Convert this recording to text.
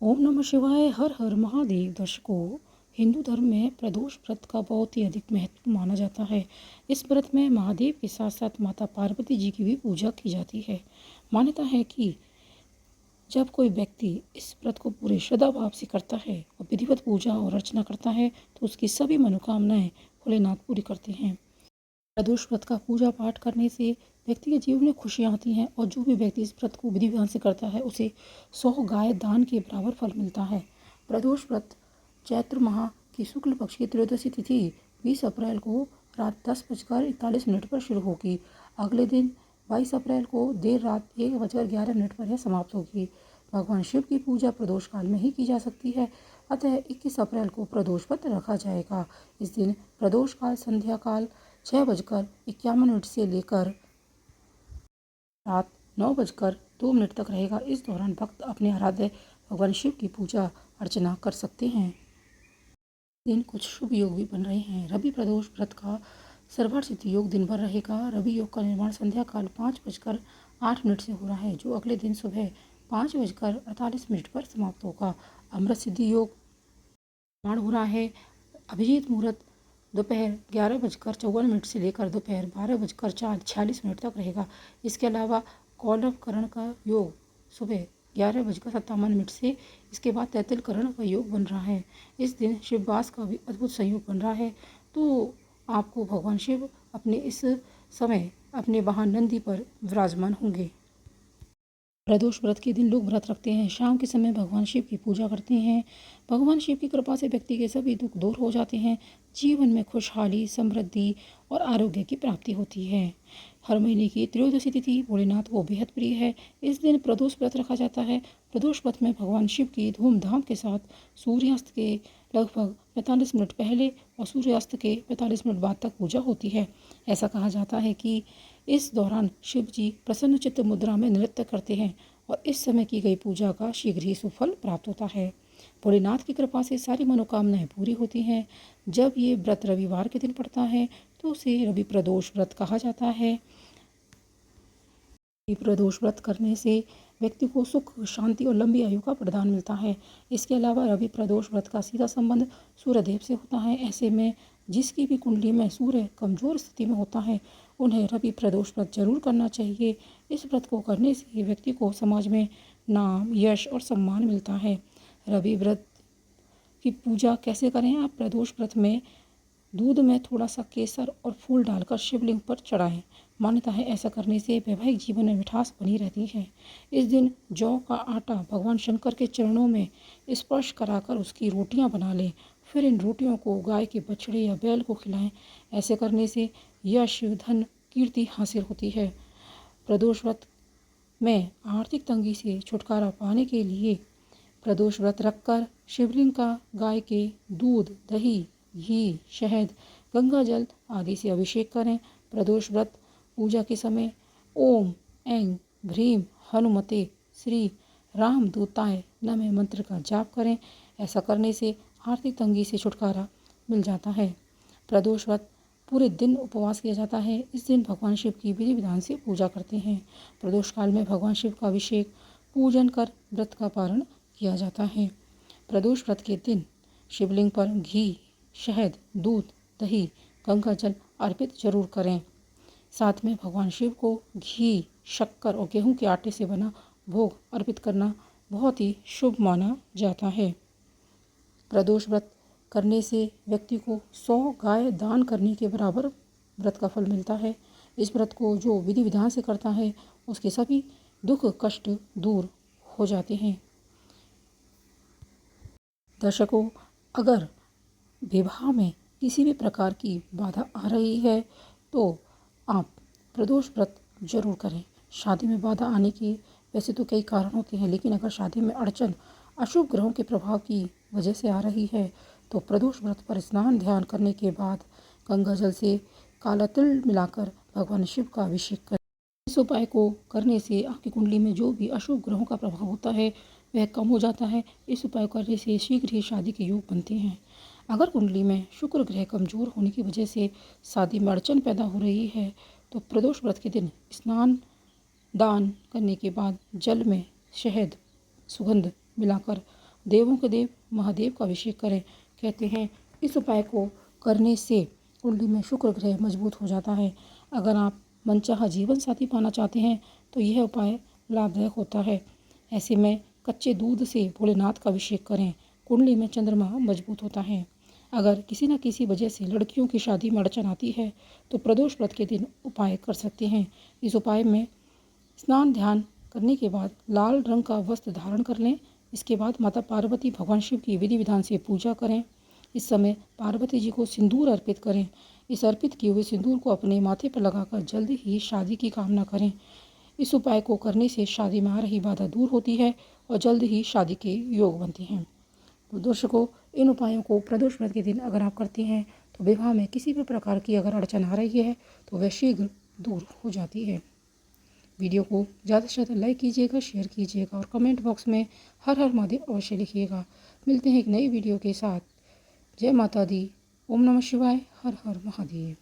ओम नमः शिवाय। हर हर महादेव। दर्शकों, हिंदू धर्म में प्रदोष व्रत का बहुत ही अधिक महत्व माना जाता है। इस व्रत में महादेव के साथ साथ माता पार्वती जी की भी पूजा की जाती है। मान्यता है कि जब कोई व्यक्ति इस व्रत को पूरे श्रद्धा भाव से करता है और विधिवत पूजा और अर्चना करता है तो उसकी सभी मनोकामनाएं भोलेनाथ पूरी करते हैं। प्रदोष व्रत का पूजा पाठ करने से व्यक्ति के जीवन में खुशियाँ आती हैं और जो भी व्यक्ति इस व्रत को विधि विधान से करता है उसे 100 गाय दान के बराबर फल मिलता है। प्रदोष व्रत चैत्र माह की शुक्ल पक्ष की त्रयोदशी तिथि 20 अप्रैल को रात 10:41 पर शुरू होगी। अगले दिन 22 अप्रैल को देर रात 1:11 पर यह समाप्त होगी। भगवान शिव की पूजा प्रदोष काल में ही की जा सकती है, अतः 21 अप्रैल को प्रदोष व्रत रखा जाएगा। इस दिन प्रदोष काल संध्या काल 6:51 से लेकर रात 9:02 तक रहेगा। इस दौरान भक्त अपने आराध्य भगवान शिव की पूजा अर्चना कर सकते हैं। दिन कुछ शुभ योग भी बन रहे हैं। रवि प्रदोष व्रत का सर्वार्थ योग दिन भर रहेगा। रवि योग का निर्माण संध्या काल 5:08 से हो रहा है, जो अगले दिन सुबह 5:48 पर समाप्त होगा। अमृत सिद्धि योग निर्माण हो रहा है। अभिजीत मुहूर्त दोपहर 11:54 से लेकर दोपहर 12:46 तक रहेगा। इसके अलावा कौलवकरण का योग सुबह 11:57 से इसके बाद तैतिलकरण का योग बन रहा है। इस दिन शिववास का भी अद्भुत संयोग बन रहा है, तो आपको भगवान शिव अपने इस समय अपने वाहन नंदी पर विराजमान होंगे। प्रदोष व्रत के दिन लोग व्रत रखते हैं। शाम के समय भगवान शिव की पूजा करते हैं। भगवान शिव की कृपा से व्यक्ति के सभी दुख दूर हो जाते हैं। जीवन में खुशहाली, समृद्धि और आरोग्य की प्राप्ति होती है। हर महीने की त्रयोदशी तिथि भोलेनाथ को बेहद प्रिय है। इस दिन प्रदोष व्रत रखा जाता है। प्रदोष व्रत में भगवान शिव की धूमधाम के साथ सूर्यास्त के लगभग 45 मिनट पहले और सूर्यास्त के 45 मिनट बाद तक पूजा होती है। ऐसा कहा जाता है कि इस दौरान शिव जी प्रसन्न चित्त मुद्रा में नृत्य करते हैं और इस समय की गई पूजा का शीघ्र ही सुफल प्राप्त होता है। भोलेनाथ की कृपा से सारी मनोकामनाएं पूरी होती हैं। जब ये व्रत रविवार के दिन पड़ता है तो उसे रवि प्रदोष व्रत कहा जाता है। प्रदोष व्रत करने से व्यक्ति को सुख, शांति और लंबी आयु का प्रदान मिलता है। इसके अलावा रवि प्रदोष व्रत का सीधा संबंध सूर्यदेव से होता है। ऐसे में जिसकी भी कुंडली में सूर्य कमजोर स्थिति में होता है उन्हें रवि प्रदोष व्रत जरूर करना चाहिए। इस व्रत को करने से व्यक्ति को समाज में नाम, यश और सम्मान मिलता है। रवि व्रत की पूजा कैसे करें? आप प्रदोष व्रत में दूध में थोड़ा सा केसर और फूल डालकर शिवलिंग पर चढ़ाएं। मान्यता है ऐसा करने से वैवाहिक जीवन में मिठास बनी रहती है। इस दिन जौ का आटा भगवान शंकर के चरणों में स्पर्श कराकर उसकी रोटियां बना लें। फिर इन रोटियों को गाय के बछड़े या बैल को खिलाएं। ऐसे करने से यश, धन, कीर्ति हासिल होती है। प्रदोष व्रत में आर्थिक तंगी से छुटकारा पाने के लिए प्रदोष व्रत रखकर शिवलिंग का गाय के दूध, दही, घी, शहद, गंगा जल आदि से अभिषेक करें। प्रदोष व्रत पूजा के समय ओम ऐं ह्रीं हनुमते श्री रामदूताय नमः मंत्र का जाप करें। ऐसा करने से आर्थिक तंगी से छुटकारा मिल जाता है। प्रदोष व्रत पूरे दिन उपवास किया जाता है। इस दिन भगवान शिव की विधि विधान से पूजा करते हैं। प्रदोष काल में भगवान शिव का अभिषेक, पूजन कर व्रत का पारण किया जाता है। प्रदोष व्रत के दिन शिवलिंग पर घी, शहद, दूध, दही, गंगा जल अर्पित जरूर करें। साथ में भगवान शिव को घी, शक्कर और गेहूं के आटे से बना भोग अर्पित करना बहुत ही शुभ माना जाता है। प्रदोष व्रत करने से व्यक्ति को 100 गाय दान करने के बराबर व्रत का फल मिलता है। इस व्रत को जो विधि विधान से करता है उसके सभी दुख कष्ट दूर हो जाते हैं। दर्शकों, अगर विवाह में किसी भी प्रकार की बाधा आ रही है तो आप प्रदोष व्रत जरूर करें। शादी में बाधा आने के वैसे तो कई कारण होते हैं, लेकिन अगर शादी में अड़चन अशुभ ग्रहों के प्रभाव की वजह से आ रही है तो प्रदोष व्रत पर स्नान ध्यान करने के बाद गंगा जल से काला तिल मिलाकर भगवान शिव का अभिषेक करें। इस उपाय को करने से आपकी कुंडली में जो भी अशुभ ग्रहों का प्रभाव होता है वह कम हो जाता है। इस उपाय करने से शीघ्र ही शादी के योग बनते हैं। अगर कुंडली में शुक्र ग्रह कमजोर होने की वजह से शादी में अड़चन पैदा हो रही है तो प्रदोष व्रत के दिन स्नान दान करने के बाद जल में शहद, सुगंध मिलाकर देवों के देव महादेव का अभिषेक करें। कहते हैं इस उपाय को करने से कुंडली में शुक्र ग्रह मजबूत हो जाता है। अगर आप मनचाहा जीवन साथी पाना चाहते हैं तो यह उपाय लाभदायक होता है। ऐसे में कच्चे दूध से भोलेनाथ का अभिषेक करें। कुंडली में चंद्रमा मजबूत होता है। अगर किसी न किसी वजह से लड़कियों की शादी में अड़चन आती है तो प्रदोष व्रत के दिन उपाय कर सकते हैं। इस उपाय में स्नान ध्यान करने के बाद लाल रंग का वस्त्र धारण कर लें। इसके बाद माता पार्वती भगवान शिव की विधि विधान से पूजा करें। इस समय पार्वती जी को सिंदूर अर्पित करें। इस अर्पित किए हुए सिंदूर को अपने माथे पर लगाकर जल्द ही शादी की कामना करें। इस उपाय को करने से शादी में आ रही बाधा दूर होती है और जल्द ही शादी के योग बनते हैं। तो दर्शकों, इन उपायों को प्रदोष व्रत के दिन अगर आप करते हैं तो विवाह में किसी भी प्रकार की अगर अड़चन आ रही है तो वह शीघ्र दूर हो जाती है। वीडियो को ज़्यादा से ज़्यादा लाइक कीजिएगा, शेयर कीजिएगा और कमेंट बॉक्स में हर हर महादेव अवश्य लिखिएगा। मिलते हैं एक नई वीडियो के साथ। जय माता दी। ओम नमः शिवाय। हर हर महादेव।